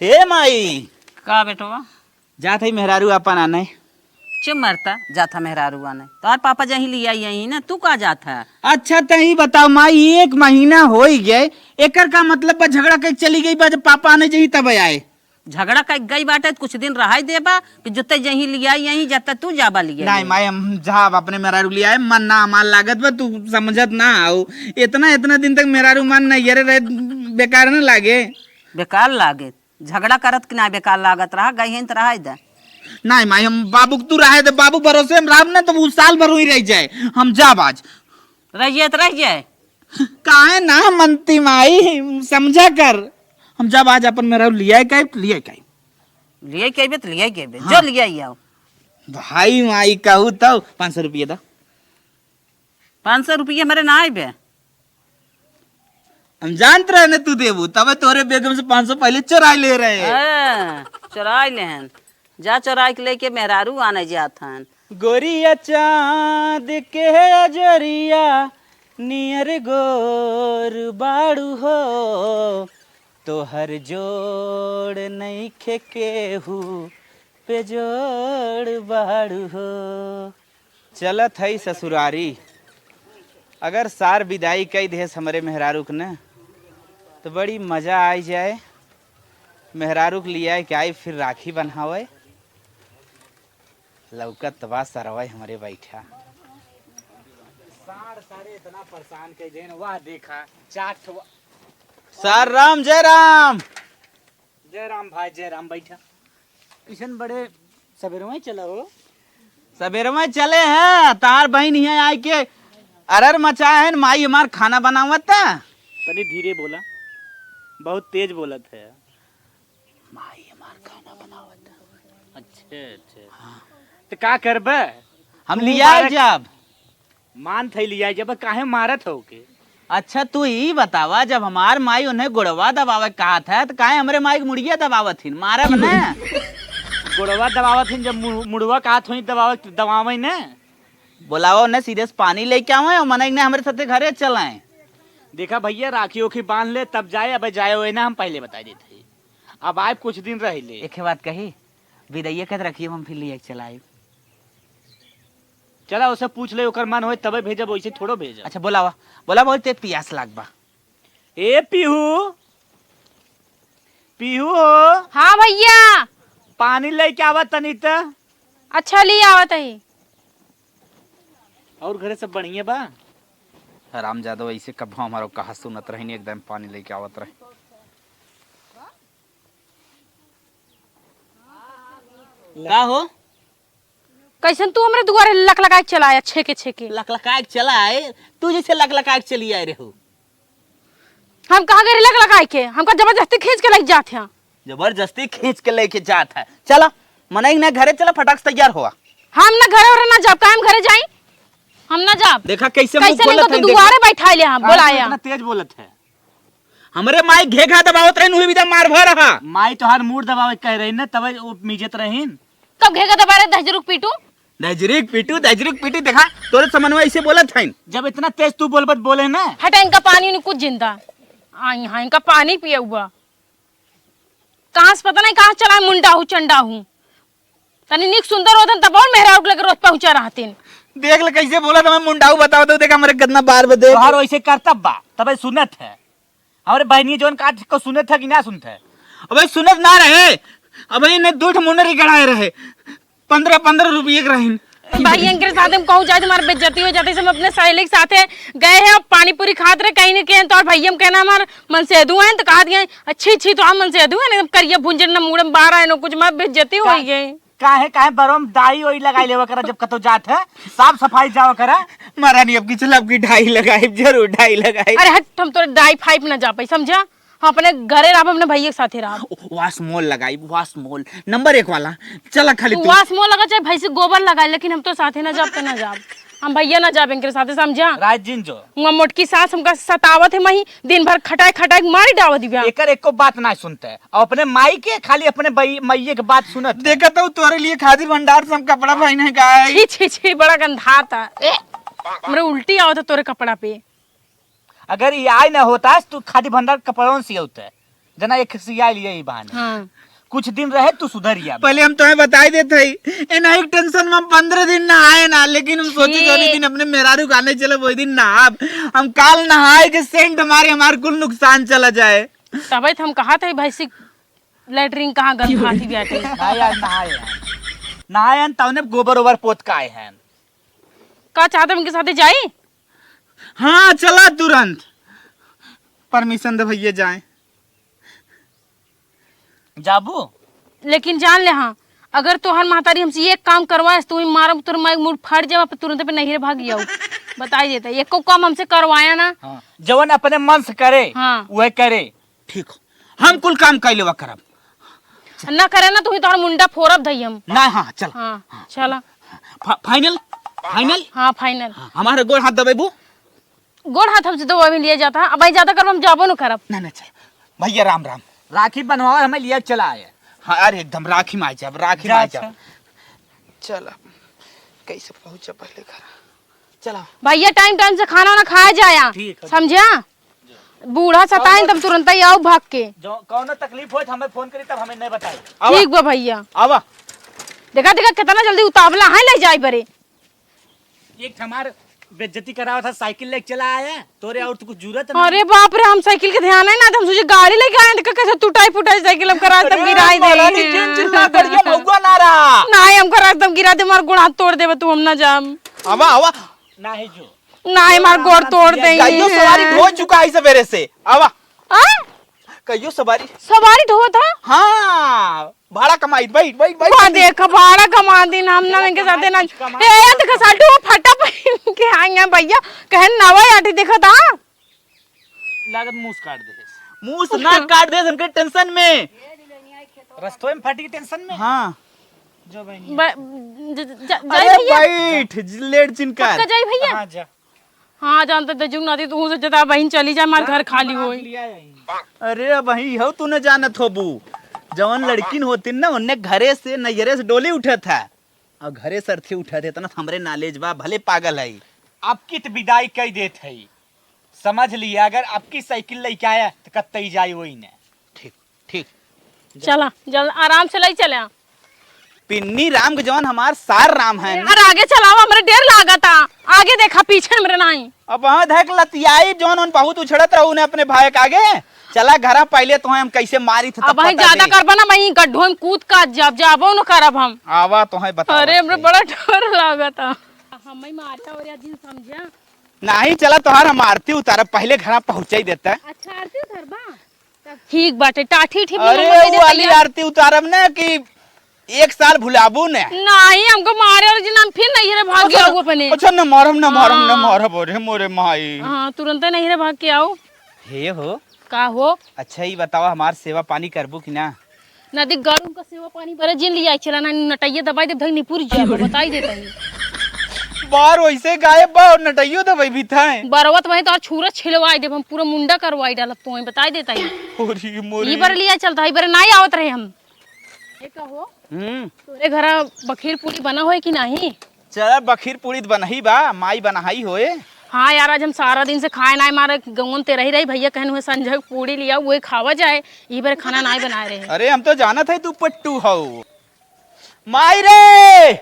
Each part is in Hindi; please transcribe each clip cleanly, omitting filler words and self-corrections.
हे माई का बेटवा जात है मेहरारू अपन आने। चुप मरता जाथा मेहरारू आने तोहार पापा जही लिया यही ना तू का जाता है। अच्छा तही बताओ माई, 1 महीना हो ही गए, एकर का मतलब बा झगड़ा कई चली गई बा, जब पापा आने जही तब आए। झगड़ा कई गई बाटे कुछ दिन रहा देबा कि जुते जही लिया यही जब तू जाबा लिया नहीं माई, हम जहाँ अपने मेहरारू लिया है मन ना हमार लागत बा, तू समझत ना आओ। इतना इतना दिन तक मेहरारू मन नहीं रहे, बेकार न लागे। बेकार लागे झगड़ा करत कि ना बेकार लागत रहा गई तो रहा दे। नहीं माई, हम बाबू तू रहे दे, बाबू भरोसे हम राम ना तो वो साल भर ही रह जाए, हम जा बाज रहिए तो रह जाए। काहे ना मनती माई, समझा कर। हम जब आज अपन मेरा लिया है लिया लिए के बे तो लिए के बे जो लिया ही आओ भाई माई कहू तो 500 रुपये दा। 500 रुपये मेरे ना आए बे। हम जानते रहे ना तू देबू, तब तोरे बेगम से 500 पहले चुरा ले रहे। चुराई लेहन जा चुराई के लेके मेहरारू आने जाथन। गोरिया चांद के अजरिया नियर गोर बाड़ू हो, तो हर जोड़ नहीं खे केहू पे जोड़ बाड़ू हो। चलत है ससुरारी, अगर सार विदाई कई देस हमरे मेहरारूक न तो बड़ी मजा आई जाए। मेहरारूक लिया के आई फिर राखी बन्हावे, लौकत तबा सरवाई हमारे बैठा। सारे इतना परेशान कर देन, वाह देखा चाट। सर राम, जय राम। जय राम भाई, जय राम। बैठा किशन बड़े सवेरे में चला हो। सवेरे में चले हैं, तार बहन यहाँ आए के अरर मचाए है। माई हमार खाना बनावत था। तनी धीरे बोला, बहुत तेज बोलत है। माई हमार खाना बनावत था। अच्छा हाँ। तो का करबे हम लिया जब मान थे लिया जब काहे मारत हो के। अच्छा तू ही बतावा, जब हमार माई उन्हें गुड़वा दबावे कहा था तो काहे हमरे माई मुड़िया दबावत थी मारे बने। गुड़वा दबावत थी, जब मुड़वा कहा थोड़ी दबावे ने बोलाओ ने सीरियस पानी लेके आवे और मनई ने हमारे साथे घरे चलाए। देखा भैया राखी ओखी बांध ले तब जाए, अब जाए वो ना हम पहले बता देते। अब आए कुछ दिन रह ले। एक बात कही, विदैया कद रखिए, हम फिर लिए चलाए। चला उसे पूछ ले, ओकर मन होए तबे भेजब, वैसे थोड़ो भेजब। अच्छा बोलावा बोला, बहुत तेज प्यास लाग बा। ए पीहू, पीहू हो। हाँ भैया। पानी लेके आवा तनी त। अच्छा ले आवत है। और घरे सब बढ़िया बा। राम जादव ऐसे कब हमारो कहा सुनत रही, एकदम पानी लेके आवत रहे। का हो कैसन तू हमरे दुआरे लक लगा के चलाया छेके छेके। लक लकाए चला है, तू जैसे लक लकाए चली आए रहो। हम कहाँ गए लक लगा के, हमका जबरदस्ती खींच के लेके जाते हैं। जबरदस्ती खींच के लेके जात है। चला मनई ने घरे चला, फटाक से तैयार हुआ। हम ना घरे और ना जाब, हम घरे जाई, हम ना जाब। देखा कैसे मुंह कैसे खोलत नहीं है, तो दुआरे बैठा ले हम बोलाया। इतना तेज बोलत है। हमरे माई घेघा दबावत रहे, नुही बिदा मार भर रहा। माई तोहार मूड दबावे कह रही ना, तब वो मिजत रहीन। कब घेगा दबारे दहजरुक पीटू। दजरिक पीटू देखा तोरे समन्वय ऐसे बोलत है। जब इतना तेज तू बोलबत बोले ना। हटा इनका पानी नहीं कुछ जिंदा आई, हाँ इनका पानी पिया हुआ। कहाँ से पता नहीं कहाँ चला मुंडा हूँ चंडा हूँ। तनी निक सुंदर होतन तब और मेहरा उठ रोज पहुंचा रहतीन। देख ले कैसे बोला था, मैं मुंडाऊ बताओ तो देखा मेरे कितना बार बदे। तोहार वैसे करतब बा तब सुनत है। हमारे बहनी जोन काट को सुनत है कि ना सुनत है। अबे सुनत ना रहे, अबे इन्हें दूठ मुंडरी गड़ाए रहे, 15-15 रुपये के रहे। भाई इनके साथ हम कहूँ जाए तुम्हारी बेइज्जती हो जाती है। हम अपने सहेली के साथ गए हैं, पानी पूरी खाते रहे कहीं नहीं कहे तो, और भैया हम कहना हमारे मन से अदू है तो कहा दिया अच्छी अच्छी तो हम मन से अदू है, करिए भुंजन न मुड़म बाहर आए कुछ मैं बेइज्जती हो गई। काहे बरोम दाई ओई लगाई लेवा करा, जब कतो जात है साफ सफाई जावा करा। मारा नहीं अब की चल, अब की ढाई लगाई, जरूर ढाई लगाई। अरे हट, हम तो डाई फाइव न जा पाई समझा। हम अपने घरे रहा, अपने भैया के साथ ही रहा। वास मोल लगाई, वास मोल नंबर 1 वाला। चला खाली तू वास मोल लगा चाहे भैंसी गोबर लगाए, लेकिन हम तो साथे ना जाब तो ना जाब। हम भैया ना जाब इनके साथे समझा। राज जिन जो वहाँ मोटकी सास हमका सतावत है, मही दिन भर खटाई खटाई मारी डावत दिव्या। एकर एको बात ना सुनते है, और अपने माई के खाली अपने मैये के बात सुनत। देखा तो तोरे लिए खादी भंडार से हम कपड़ा पहने का है। छी छी छी बड़ा गंधा था, हमरे उल्टी आवत है तोरे कपड़ा पे। अगर ये आय ना होता तो खादी भंडार कपड़ों से होता है। जना एक सिया लिए ही बहाने हाँ कुछ दिन रहे तू सुधरिया। पहले हम तुम्हें बताई देते ही नहीं टेंशन में हम 15 दिन ना आए ना, लेकिन हम सोचे तो दिन अपने मेहरारू खाने चले वही दिन नहाब। हम काल नहाए के सेंट हमारे कुल नुकसान चला जाए। तभी तो हम कहा था भैंसी लेटरिन कहाँ गंद खाती बैठे। नहाए तवने गोबर ओबर पोत का आए हैं। का चाहते उनके साथ जाए? हाँ चला तुरंत, परमिशन दे भैया जाए। जाबू लेकिन जान ले हाँ, अगर तोहर महतारी हमसे एक काम करवाए तो मारब तुर मैं मुड़ फट जावा तुरंत पे नहीं भाग जाऊ। बताई देता एक को काम हमसे करवाया ना। हाँ। जवन अपने मन से करे हाँ वह करे। ठीक हो, हम कुल काम कैले वा करब। ना करे ना तो ही तोहर मुंडा फोड़ब धई हम ना हाँ चल। हाँ चला फाइनल फाइनल। हाँ फाइनल। हमारे गोड़ हाथ दबेबू। गोड़ हाथ हमसे तो अभी लिया जाता है, अब भाई ज्यादा करब हम जाबो न करब। ना ना चल भैया, राम राम। राखी बनवाओ हमें लिया चला आए। हाँ अरे एकदम राखी में आ जा, राखी में आ जा। चल कैसे पहुंचा पहले घर। चला भैया टाइम टाइम से खाना ना खाया जाया, समझा? बूढ़ा सताए तब तुरंत ही आओ भाग के। जो कौन तकलीफ हो हमें फोन करी तब हमें नहीं बताई। ठीक बा भैया। आवा देखा देखा कितना जल्दी उतावला है ले जाए बरे। एक हमार बेइज्जती करावा था, साइकिल लेके चला आया तोरे और तो कुछ जरूरत नहीं। अरे बाप रे, हम साइकिल के ध्यान है ना, तो हम सोचे गाड़ी लेके आए, देखा कैसे टूटाई फुटाई साइकिल हम करा तब गिराई दे। नहीं हम करा तब गिरा दे, मार गोड़ हाथ तोड़ देबे तू, हम ना जाम। आवा आवा नहीं जो नहीं मार गोड़ तोड़ देंगे। कहियो सवारी ढो चुका है सवेरे से। आवा कहियो सवारी ढो था। हाँ भाड़ा कमाई बैठ बैठ बैठ। बा देख भाड़ा कमा दिन हम ना इनके साथ ना। ए देख साडू फटा पहन के आएंगे भैया, कहन नवा आटी देखा था। लागत मुंह काट दे। मुंह ना काट दे उनके टेंशन में, रस्तों में फटी की टेंशन में। हाँ जो बहनी जय भैया बैठ लेट जिनका जय भैया। हाँ जा। हाँ जानते तो जुग नाती तू से जता बहन चली जाए, मार घर खाली होई। अरे वही हो, तू न जानत हो बू, जवन लड़किन होती ना उनने घरे से नैयरे से डोली उठा था और घरे से अर्थी उठा थे ना। हमरे नॉलेज बा, भले पागल है। आपकी तो विदाई कई देत है, समझ लिया। अगर आपकी साइकिल लेके आया तो कत्तई जाए वही ने। ठीक ठीक चला जल आराम से ले चले। पिन्नी राम के जवान हमार सार राम है। अरे आगे चलावा, हमरे देर लागता। आगे देखा पीछे हमरे नहीं। अब वहां देख लतियाई जौन उन बहुत उछड़त रहू ने अपने भाई के आगे। चला घरा पहले तो हम कैसे मारी थे। अब भाई ज्यादा करबा ना, वहीं गड्ढों में कूद का जब जाबो न करब हम। आवा तो है बता। अरे हमरे बड़ा डर लागता। हम ही मारता और या दिन समझा। नहीं चला तोहार हम आरती उतार, पहले घर पहुंचा ही देता है। अच्छा आरती उतारबा ठीक बाटे, टाठी ठीक। अरे वो वाली आरती उतारब ना कि एक साल भुलाबू ने। नहीं हमको मारे और जिन हम फिर नहीं रे भाग गया वो अपने। अच्छा न मारम न मारम न मारब रे मोरे माई। हां तुरंत नहीं रे भाग के आओ। हे हो का हो? अच्छा ही बताओ हमार सेवा पानी करबू कि ना? नदी गरम का सेवा पानी पर जिन लिया चला ना नटैया दबाई दे धई पूरी जा बताई देता है। बार वैसे गायब बा और नटैयो दबाई भी था। बरवत वही तो छुरा छिलवाई दे, हम पूरा मुंडा करवाई डालब तो बताई देता है। ओरी मोरी ई बार लिया चलता है, बार नहीं आवत रहे हम। ए का हो? तोरे घर बखीर पूरी बना होए कि नहीं? चल बखीर पूरी बनही बा, माई बनाई होए। हाँ यार आज हम सारा दिन से खाए ना मारे गवन ते रही भैया कहन हुए संजय पूरी लिया वो खावा जाए, ई बार खाना नहीं बनाए रहे। अरे हम तो जानत है तू पट्टू हो। माई रे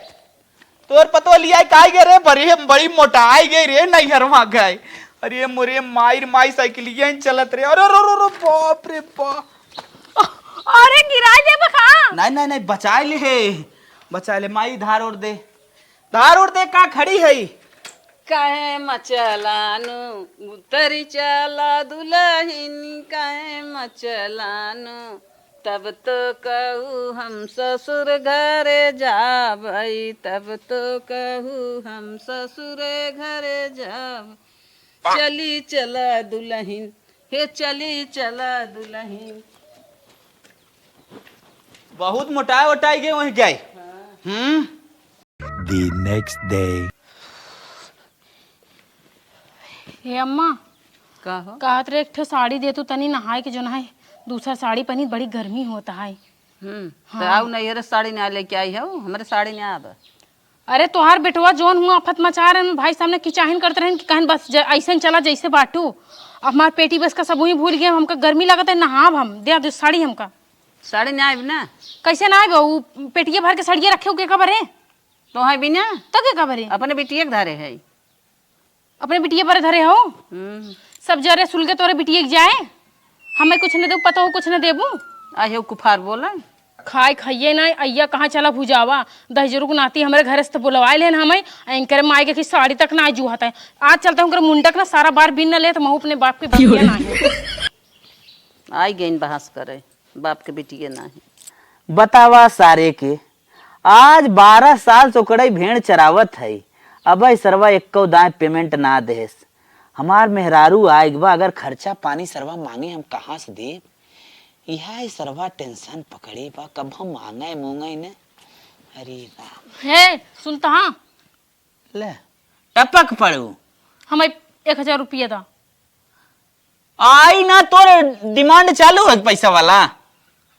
तोर पतो लिया काई गे रे, बड़ी मोटाई गई रे नहीं हरवा गए। अरे मोरे माई साइकिलिया चलत रे। अरे रो बाप रे बाप। अरे गिराई दे बखा। नहीं बचा ले माई, धार ओर दे का खड़ी है। काहे मचलानु उतरी चला दुल्हन, काहे मचलानु तब तो कहू हम ससुर घरे जाबई, तब तो कहू हम ससुर घरे जाब। चली चला दुल्हन, हे चली चला दुल्हन। बहुत मोटाई गए वहीं गए। The next day. हे अम्मा का हो? कहत रे एक ठो साड़ी दे तू तनी नहाए के जो है दूसरा साड़ी पहनी, बड़ी गर्मी होता है। तो आओ नहीं रे साड़ी ना लेके आई हो, हमारे साड़ी ना आब। अरे तोहार बेटवा जोन हुआ आफत मचा रहे भाई सामने किचाहिन करते रहे कि कहन बस ऐसे चला जैसे बाटू। हमार पेटी बस का सब वही भूल गए, हमका गर्मी लगता है, नहाब हम दे साड़ी हमका। साड़ी ना आइब ना कैसे ना आए वो पेटिया भर के सड़िए रखे हो के खबर है तो है बिना तो के खबर है अपने बिटिया के धारे है। अपने बिटिया पर धरे हो सब जरे सुल के तोरे बिटिया के जाए, हमें कुछ न दे पता हो कुछ न देबू। आहे कुफार बोला खाए खाइए ना अय्या कहाँ चला भुजावा दही जरूर नाती हमारे घर से तो बुलवाए लेन हमें एंकर माई के साड़ी तक ना जू है। आज चलता हूँ मुंडक ना सारा बार बिन न ले तो महू अपने बाप के बिटिया ना है। आई गई बहस करे बाप के बिटिया ना है। बतावा सारे के आज 12 साल चोकड़ई भेड़ चरावत है, अब सरवा एक्को दाए पेमेंट ना देस। हमार मेहरारू आएग बा, अगर खर्चा पानी सरवा मांगे हम कहाँ से दे। यह सरवा टेंशन पकड़े बा, कब हम मांगे मूंगे न। अरे राम है सुनता हाँ ले टपक पड़ू हमें 1000 रुपया था। आई ना तोर डिमांड चालू है पैसा वाला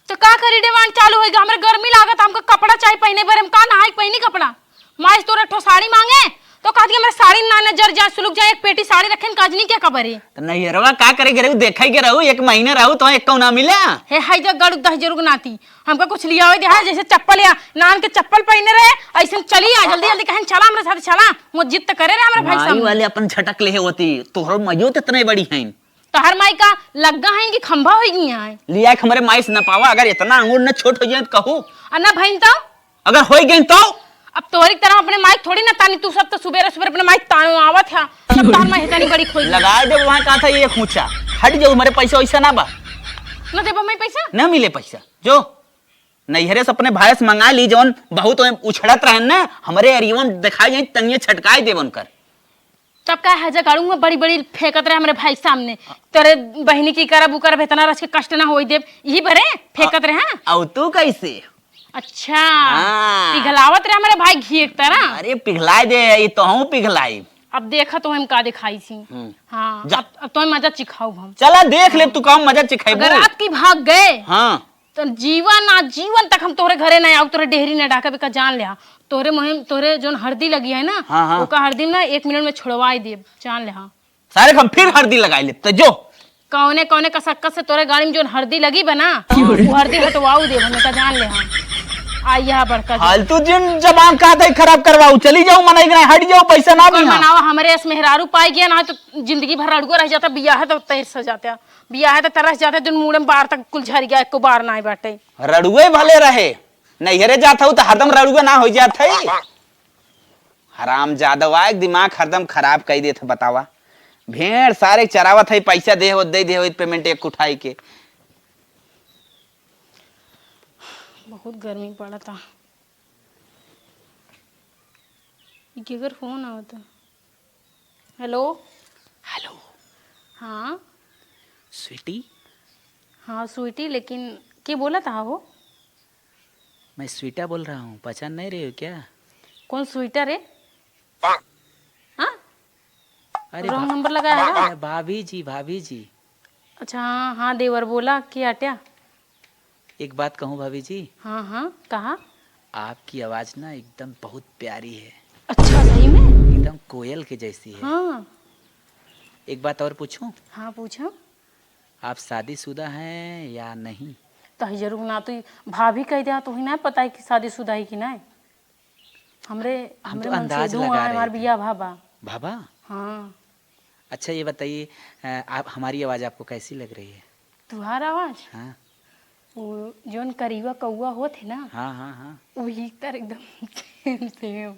तो का करी डिमांड चालू होगा, हमारे गर्मी लागत हमको कपड़ा चाहिए पहने पर हम का नहाई पहनी कपड़ा माइस तोरा ठो साड़ी मांगे तो कह दिया मेरे साड़ी ना नजर जा सुलग जाए एक पेटी साड़ी रखे काजनी क्या खबर है। तो नहीं रवा का करे गे देखा ही के रहू, एक महीने रहू तो एक ना मिले। हे हाय जग गड़ू दह जरूर नाती हमका कुछ लिया हुआ है जैसे चप्पल या नान के चप्पल पहने रहे ऐसे चली आ जल्दी जल्दी कहें चला हमारे साथ चला वो जिद करे रे हमारे भाई साहब वाले अपन झटक ले होती तोहर मयो तो इतने बड़ी हैं तो हर माई का लग्गा है कि खंभा हो गई है लिया हमारे माइस न पावा, अगर इतना अंगूर न छोट हो जाए तो कहूँ अन्ना भाई तो अगर हो गई तो अब तोहरी तरह अपने माइक थोड़ी ना तानी, तू सब तो सुबह सुबह अपने माइक तानो आवत है सब तार में हेतानी बड़ी खोई लगा दे वहां कहा था ये खूंचा हट जाओ, हमारे पैसा वैसा ना बा ना देबा मैं पैसा न मिले पैसा जो नैहरे से अपने भाई से मंगा ली जौन बहुत उछड़त रहे ना हमारे अरिवन दिखाई जाए तंगे छटकाए दे बनकर तब का है जगाड़ू में बड़ी बड़ी फेंकत रहे हमारे भाई सामने तेरे बहनी की करब उ करब इतना रस के कष्ट ना होई देब यही भरे फेंकत रहे हैं। औ तू कैसे अच्छा पिघलावत रहे हमारे भाई घी एक तरह। अरे पिघलाए दे ये तो हूँ पिघलाई। अब देखा तो हम का दिखाई थी हाँ अब तो मजा चिखाऊ हम चला देख ले तू काम मजा चिखाई अगर रात की भाग गए हाँ तो जीवन आजीवन तक हम तोरे घरे ना आओ तोरे डेहरी ना डाका बेका जान लिया तोरे मुहिम तोरे जोन हल्दी लगी है ना हाँ। ओका हल्दी ना 1 मिनट में छुड़वाई दे जान ले हाँ सारे हम फिर हल्दी लगाई ले तो जो कौने कौने कसक्कस से तोरे गाड़ी में जोन हल्दी लगी बना वो हल्दी हटवाऊ दे हमें का जान ले हाँ आइया बड़का फालतू जिन जबान का दे खराब करवाऊ चली जाऊं मनाई नहीं हट जाओ पैसा ना भी मनावा हमारे ऐसे मेहरारू पाई गया ना तो जिंदगी भर अड़गो रह जाता बियाह है तो तरस हो जाता बियाह है तो तरस जाता जो मुड़े में बार तक कुल झर गया एको बार ना बाटे रड़ुए भले रहे नैहरे जाता हूँ तो हरदम रड़ुए ना हो जाता है। हराम जादवा एक दिमाग हरदम खराब कर देते बतावा भेड़ सारे चरावत है पैसा दे पेमेंट एक उठाई के बहुत गर्मी पड़ा था। किगर फोन आवता हेलो हेलो हाँ स्वीटी हाँ स्वीटी लेकिन क्या बोला था वो मैं स्वीटा बोल रहा हूँ पहचान नहीं रही हो क्या? कौन स्वीटर है हाँ अरे रॉन्ग नंबर लगाया है भाभी जी अच्छा हाँ देवर बोला क्या अट्या एक बात कहूँ भाभी जी हाँ हाँ कहा आपकी आवाज ना एकदम बहुत प्यारी है। अच्छा सही में एकदम कोयल के जैसी है। हाँ एक बात और पूछूं हाँ पूछो आप शादीशुदा हैं या नहीं? तो जरूर ना तो भाभी कह दिया तो ही ना पता है कि शादीशुदा है कि नहीं हमरे हम तो मन से अंदाज दुआ लगा है, रहे हमार थे। बिया भाबा भाभा हाँ अच्छा ये बताइए आप हमारी आवाज आपको कैसी लग रही है? तुम्हारा आवाज हाँ वो जोन करीबा कौआ होते ना हाँ हाँ हाँ वही तर एकदम सेम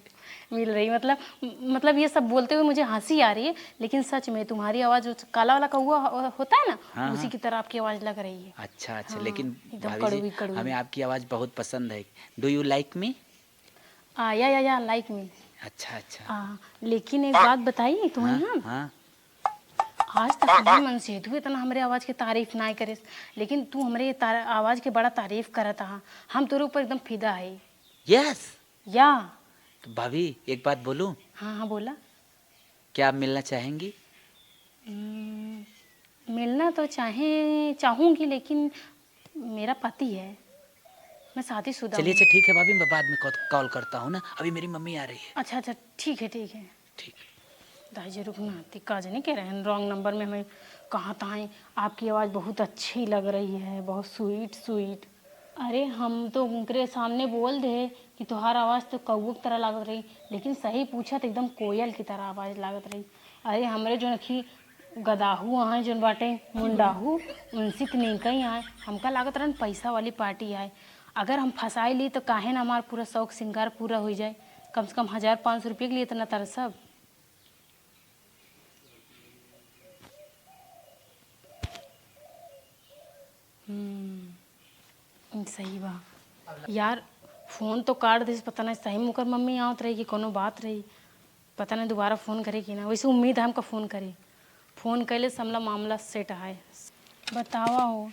मिल रही मतलब ये सब बोलते हुए मुझे हंसी आ रही है लेकिन सच में तुम्हारी आवाज जो काला वाला कौआ होता है ना हाँ, उसी की तरह आपकी आवाज लग रही है। अच्छा हाँ, लेकिन एकदम भाभी कड़वी जी कड़वी हमें आपकी आवाज बहुत पसंद है। Do you like me? या लाइक मी अच्छा लेकिन एक बात बताइए तुम्हें हाँ, ना हाँ आज तक हमारे मन से तू इतना हमारे आवाज की तारीफ ना करे लेकिन तू हमारे आवाज के बड़ा तारीफ करा था हम तेरे ऊपर एकदम फिदा है। यस या तो भाभी एक बात बोलूं हाँ हाँ बोला क्या आप मिलना चाहेंगी? मिलना तो चाहूंगी लेकिन मेरा पति है मैं शादीशुदा चलिए अच्छा ठीक है भाभी मैं बाद में कॉल करता हूँ ना अभी मेरी मम्मी आ रही है। अच्छा ठीक है ठीक दाई रुकना तिक्का नहीं कह रहे हैं रॉन्ग नंबर में हमें कहाँ तहाँ। आपकी आवाज़ बहुत अच्छी लग रही है, बहुत स्वीट स्वीट। अरे हम तो उनके सामने बोल दे कि तुम्हार आवाज़ तो कौवे की तरह लागत रही, लेकिन सही पूछा तो एकदम कोयल की तरह आवाज़ लागत रही। अरे हमरे जो नखी गदाहू आए जो बाटे मुंडाहू उनसे तो नहीं कहीं आए, हमका लागत रहन पैसा वाली पार्टी आए। अगर हम फंसाई ली तो काहे ना हमारा पूरा शौक श्रृंगार पूरा हो जाए। कम से कम 1500 रुपये के लिए इतना तरसब। सही बा यार, फ़ोन तो काट दे, पता नहीं सही मुकर मम्मी आवत रही कि कोनो बात रही, पता नहीं दोबारा फ़ोन करे कि ना। वैसे उम्मीद है हमका फ़ोन करे, फ़ोन कैले समला मामला सेट है। बतावा हो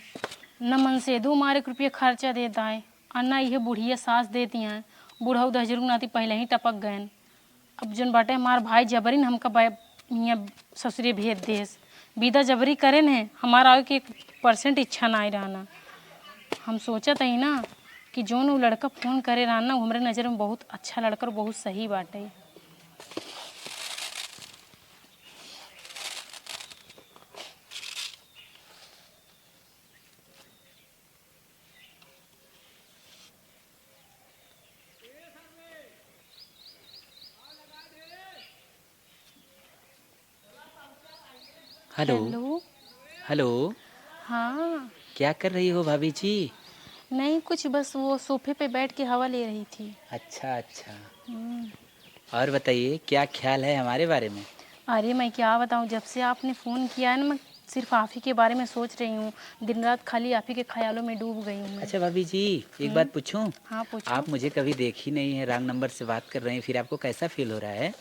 न मन से 2 रुपये खर्चा देता है और ना ये बुढ़िया सास देती हैं। बूढ़ा 10 नाती पहले ही टपक गए। अब जन बाटे हमार भाई जबरी न हमका यहाँ ससुरे भेज देस, विदा जबरी करे न हमारा आगे के 1% इच्छा ना रहना। हम सोचत ही ना कि जोन वो लड़का फ़ोन करे रहा ना हमारे नज़र में बहुत अच्छा लड़का और बहुत सही बाटे। Hello hello. हेलो, हाँ क्या कर रही हो भाभी जी? नहीं कुछ, बस वो सोफे पे बैठ के हवा ले रही थी। अच्छा अच्छा, और बताइए क्या ख्याल है हमारे बारे में? अरे मैं क्या बताऊँ, जब से आपने फ़ोन किया है ना मैं सिर्फ आप ही के बारे में सोच रही हूँ। दिन रात खाली आप ही के ख्यालों में डूब गई हूँ मैं। अच्छा भाभी जी, एक बात पूछूं? हाँ पूछो। आप मुझे कभी देखी नहीं है, रॉन्ग नंबर से बात कर रहे हैं, फिर आपको कैसा फील हो रहा है?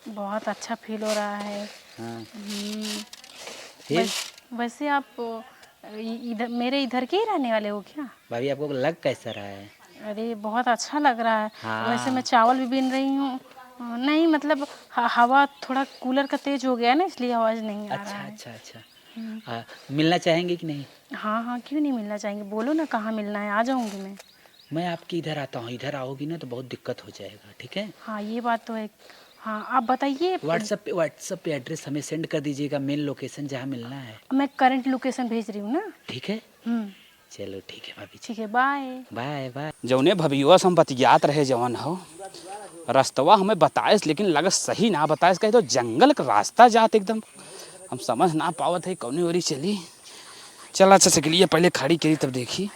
बहुत अच्छा फील हो रहा है। हाँ, फिर वैसे आप इधर मेरे इधर के ही रहने वाले हो क्या? भाभी आपको लग कैसा रहा है? अरे बहुत अच्छा लग रहा है। हाँ। वैसे मैं चावल भी बीन रही हूँ। नहीं मतलब हवा थोड़ा कूलर का तेज हो गया ना, इसलिए आवाज़ नहीं आ अच्छा रहा है। अच्छा अच्छा, मिलना चाहेंगे कि नहीं? हाँ हाँ क्यों नहीं मिलना चाहेंगे, बोलो ना कहाँ मिलना है, आ जाऊँगी मैं। मैं आपके इधर आता हूँ, इधर आओगी ना तो बहुत दिक्कत हो जाएगा, ठीक है? हाँ ये बात तो है। हाँ आप बताइए। व्हाट्सएप पे एड्रेस हमें सेंड कर दीजिएगा, मेन लोकेशन जहाँ मिलना है। मैं करंट लोकेशन भेज रही हूँ ना। ठीक है, चलो ठीक है भाभी जी, ठीक है, बाय बाय बाय। जौने भविया से हम बतियात रहे जवन हो रास्तवा हमें बताएस, लेकिन लगत सही ना बताएस, कहे तो जंगल का रास्ता जात एकदम हम समझ ना पावत है कौनी ओरी चली। चल अच्छा सकलिए पहले खड़ी करी तब देखी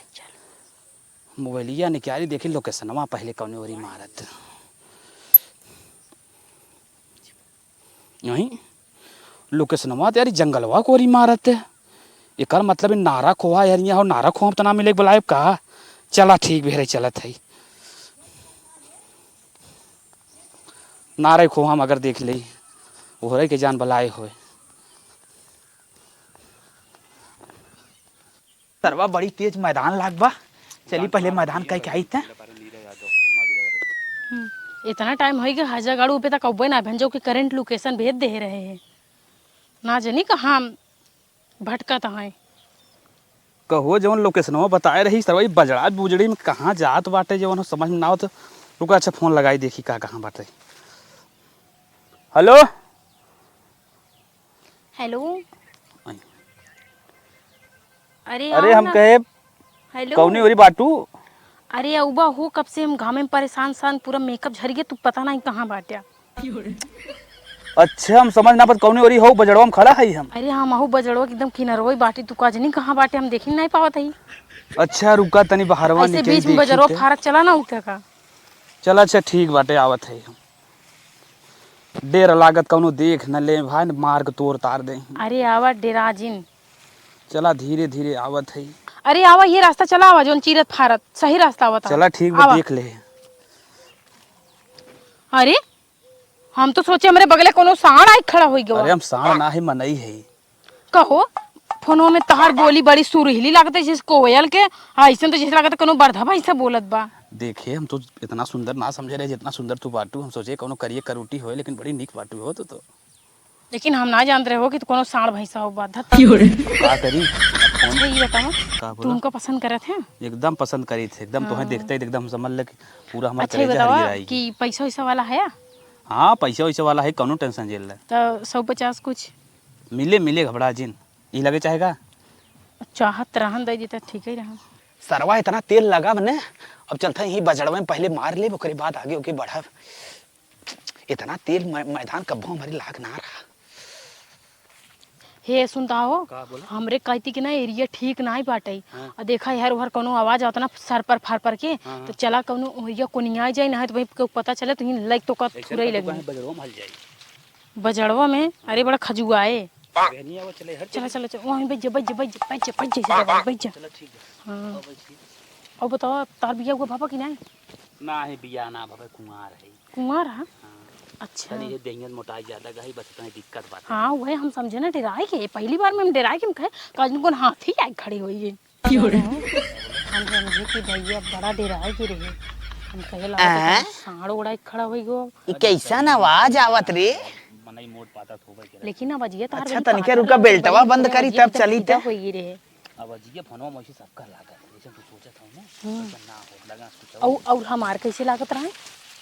मोबाइलिया निकाली, देखी लोकेशनवा पहले कौनी ओरी मारत। यही लोकेशनवा तो यार जंगलवा को ओरी मारत है। एक मतलब नारा खोहा यार, यहाँ नारा खोहा तो ना मिले बुलाए कहा। चला ठीक भी चलत है नारे खोहा अगर देख ली ओहरे के जान बलाए होए। सरवा बड़ी तेज मैदान लाग बा, चली पहले मैदान कह के आई थे। इतना टाइम हो गया हजा गाड़ू पे तक अब्बे ना भेजो कि करंट लोकेशन भेज दे रहे हैं ना, जानी कहाँ भटका है। कहो जवन लोकेशनवा बताए रही सरवा बजड़ा बुजड़ी में कहाँ जात बाटे जवन समझ में ना हो तो रुका। अच्छा फोन लगाई देखी कहाँ बाटे। Hello hello. अरे अरे आओ हम ना। कहे हेलो। कौनी ओरी बाटू। अरे अब्बा हो कब से हम घाम में परेशान सान, पूरा मेकअप झड़ गया, तू पता नहीं कहाँ बाटिया। अच्छा हम समझ ना पत कौनी ओरी हो, बजड़वा में खड़ा है हम। अरे हम आहू बजड़वा एकदम किनरवा बाटी, तू का जनी कहाँ बाटे हम देख नहीं पावत है। अच्छा रुका तनी बाहरवा ऐसे निकल बीच में बजड़वा फारक चला ना उठे का। चल अच्छा ठीक बाटे आवत है हम। डेर लागत कौनो देख न ले भाई, मार के तोड़ तार दे। अरे आवा डेराजिन। चला धीरे धीरे आवत है। अरे आवा ये रास्ता चला, आवा जोन चीरत फारत सही रास्ता आवत। चला ठीक बा देख ले। अरे हम तो सोचे हमरे बगले कोनो सांड आई खड़ा हो गया। अरे हम सांड ना है मनई है। कहो फोनो में तहार बोली बड़ी सुरीली लागत है जिस कोयल के, ऐसे तो जैसे लागत कोनो बरधा भाई से बोलत बा। देखे हम तो इतना सुंदर ना समझे रहे जितना सुंदर तू बाटू, हम सोचे कोनो करिए करूटी हो, लेकिन बड़ी निक बाटू हो तो। लेकिन हम ना जानते रहे हो कि कोनो सांड भैंसा हो बा। का करी अच्छा ये बताओ का तू बोला? हमको पसंद करे थे? एकदम पसंद करी थे, एकदम तुम्हें देखते ही एकदम समझ ले कि पूरा हमारा अच्छा ये कलेजा हरियर बताओ आएगी। कि पैसा वैसा वाला है? हाँ पैसा वैसा वाला है, कौनो टेंशन झेल रहा तो 150 कुछ है। मिले मिले घबरा जिन ये लगे चाहेगा। चाहत रहन दे देता ठीक ही रहन। सरवा इतना तेल लगा बने, अब चलता ही बजड़वा में पहले मार ले, ओकरे बाद आगे ओके बढ़ा। इतना तेल मैदान कब्बो हमारी लाग ना रहा। हे सुनता हो, हमरे कहती कि ना एरिया ठीक ना ही बाटे। और देखा यार उहर कोनो आवाज आता ना सर पर फार पर के, तो चला कोनो ओरिया कोनिया जाए ना, तो भाई को पता चले तो लाइक तो का थुरई लगी बजड़वा में। अरे बड़ा खजुआए। चला चला चला वहीं बैठ जा बैठ जा बैठ जा बैठ जा बैठ जा बैठ जा। हाँ और बताओ तार बिया हुआ पापा की नहीं ना है बिया ना बाबा, कुंवार है। कुंवार है? अच्छा ये देंगे मोटाई ज्यादा गई बस इतना दिक्कत बात। हाँ वही हम समझे ना डराए के, पहली बार में हम डराए के हम कहे काजन को हाथी आई खड़े हुई है। हम समझे कि भैया बड़ा डराए के रहे। हम कहे लगा साड़ उड़ा खड़ा हुई गो। कैसा आवाज आवत रे? मनई मोट पाता होबे। लेकिन अब अजिया तार अच्छा तनिके रुका, बेल्टवा बंद करी तब चली त होई रहे। अब अजिया फोनवा में सबका लागत जैसे तू सोचत हो ना ना हो लगा कुछ और हमार कैसे लागत रहे?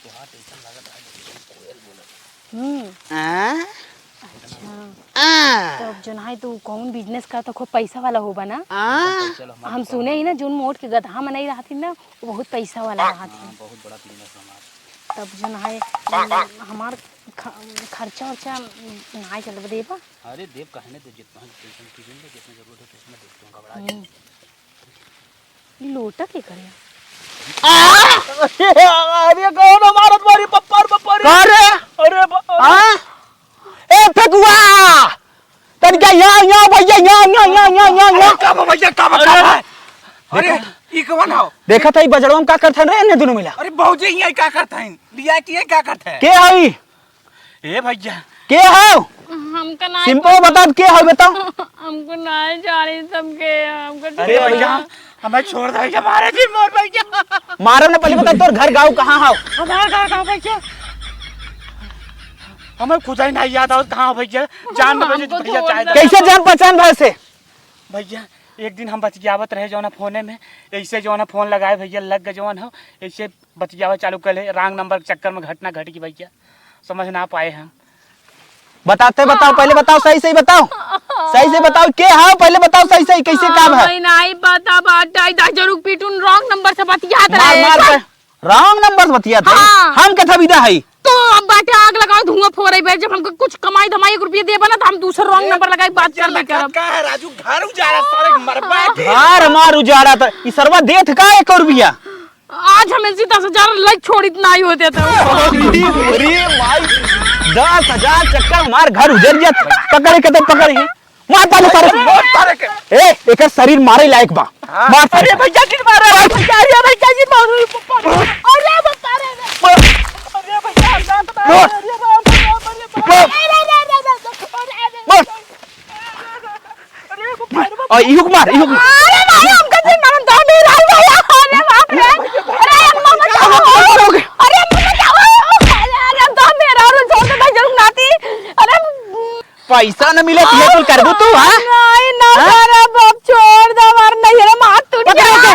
तो हां टेंशन लागत है कोयल बोलत। अच्छा तो अब जन है तू कौन बिजनेस का तो खूब पैसा वाला होगा ना। हम सुने ही ना जोन मोट के गधा मनाई रहा थी ना, वो बहुत पैसा वाला रहा थी। बहुत बड़ा बिजनेस हमारा। तब जन है हमार खर्चा वर्चा ना चल देबा। अरे देव कहने तो जितना टेंशन की जितना जरूरत है उसमें देखते हैं घबरा। लोटा के करे अरे कौन मारत मारी पप्पर पप्पर? अरे अरे हां ए फेकुआ तन क्या यहाँ भैया यहाँ का भैया का बता। अरे ई कौन हो? देखा था बजड़वा में का करथन रे ने दोनों मिला। अरे बहुजी यही का करता है लिया कि ये क्या करता है? के हई ए भैया के हो? हमका ना सिंपल बता के हई बताओ। हमको ना जाने सबके हमको। अरे भैया हमें छोड़ दे भैया, मारे जी मोर भैया। मारो ने पहले बता तोर घर गांव कहां हो? हमारा घर कहां भैया? हमें खुद ही नहीं याद आओ कहां भैया। जान बजे भैया चाहे कैसे जान पहचान भाई से? भैया एक दिन हम बतियावत रहे जौन फोने में, ऐसे जौन फोन लगाए भैया लग गए जौन हो ऐसे बतियावा चालू कर ले, रॉन्ग नंबर के चक्कर में घटना घट गई भैया, समझ ना पाए हम। बताते बताओ पहले बताओ सही सही बताओ, सही से बताओ के हाँ पहले बताओ सही सही कैसे काम है? नहीं पता बात जरूर पीटून रॉन्ग नंबर से बतियात मार रहे। मार रॉन्ग नंबर से बतियात है। हाँ। हम के थविदा है तो अब बाटे आग लगाओ धुआं फोड़े बे, जब हमको कुछ कमाई धमाई रुपया देबा ना तो हम दूसरा रॉन्ग नंबर लगाई बात कर ले करब। का है राजू घर उजाड़ा सारे मरबा घर मार उजाड़ा था ई सरवा देत का 1 रुपया। आज हमें 10,000 लाइक छोड़ इतना ही होते थे। अरे भाई 10,000 चक्कर हमार घर उजड़ जात। पकड़े के तो पकड़े मार पाले सारे ए एकर शरीर मारे लायक बा। मार अरे भैया किन मारे भैया? अरे भैया जी मारो अरे बता रे अरे भैया शांत बा। अरे इहुक मार इहुक अरे भाई हमका जी मारन दा नहीं रहा भैया। अरे बाप रे अरे अम्मा बचाओ अरे अम्मा बचाओ अरे दा मेरा और छोड़ दे भाई जरूर नाती। अरे पैसा न मिले तो करबो तू हां नहीं ना करे बाप छोड़ दे मार नहीं रे मार टूट गया।